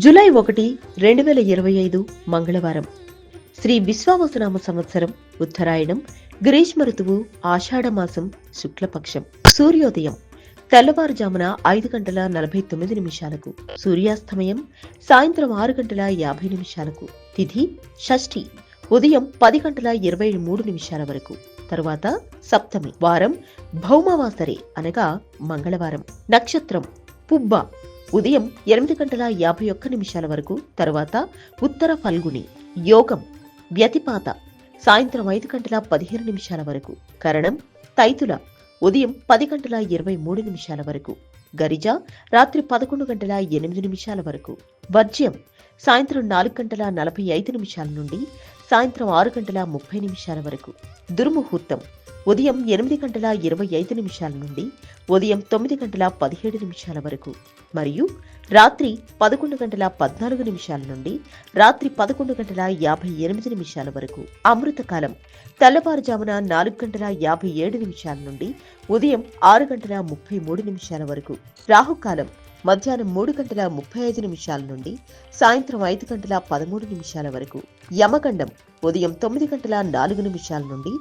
July 1, 2025 మంగళవారం. శ్రీ విశ్వావసునామ సంవత్సరం ఉత్తరాయణం, గ్రీష్మ ఋతువు, ఆషాఢమాసం, శుక్లపక్షం. సూర్యోదయం తెల్లవారుజామున 5:49 సూర్యాస్తమయం సాయంత్రం 6:50 తిథి షష్ఠి ఉదయం 10:23 వరకు. తరువాత సప్తమి. వారం భౌమవాసరే అనగా మంగళవారం. నక్షత్రం పుబ్బ ఉదయం 8:51 వరకు. తరువాత ఉత్తర ఫల్గుని. యోగం వ్యతిపాత సాయంత్రం 5:15 వరకు. కరణం తైతుల ఉదయం 10:23 వరకు. గరిజ రాత్రి 11:08 వరకు. వర్జ్యం సాయంత్రం 4:45 నుండి సాయంత్రం 6:30 వరకు. దుర్ముహూర్తం ఉదయం 8:25 నుండి ఉదయం 9:17 వరకు మరియు రాత్రి 11:14 నుండి రాత్రి 11:58 వరకు. అమృతకాలం తెల్లవారుజామున 4:57 నుండి ఉదయం 6:33 వరకు. రాహుకాలం మధ్యాహ్నం 3:35 నుండి సాయంత్రం 5:13 వరకు. యమగండం ఉదయం 9:04 నుండి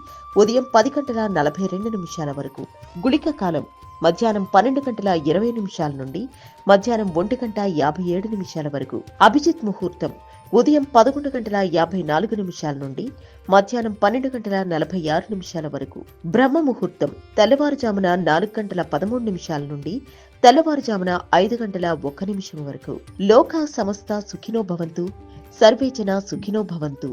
ఉదయం 10:42 వరకు. గుళిక కాలం మధ్యాహ్నం 12:20 నుండి మధ్యాహ్నం 1:57 వరకు. అభిజిత్ ముహూర్తం ఉదయం 11:54 నుండి మధ్యాహ్నం 12:46 వరకు. బ్రహ్మ ముహూర్తం తెల్లవారుజామున 4:13 నుండి తెల్లవారుజామున 5:01 వరకు. లోకా సమస్త సుఖినో భవంతు, సర్వే జనా సుఖినో భవంతు.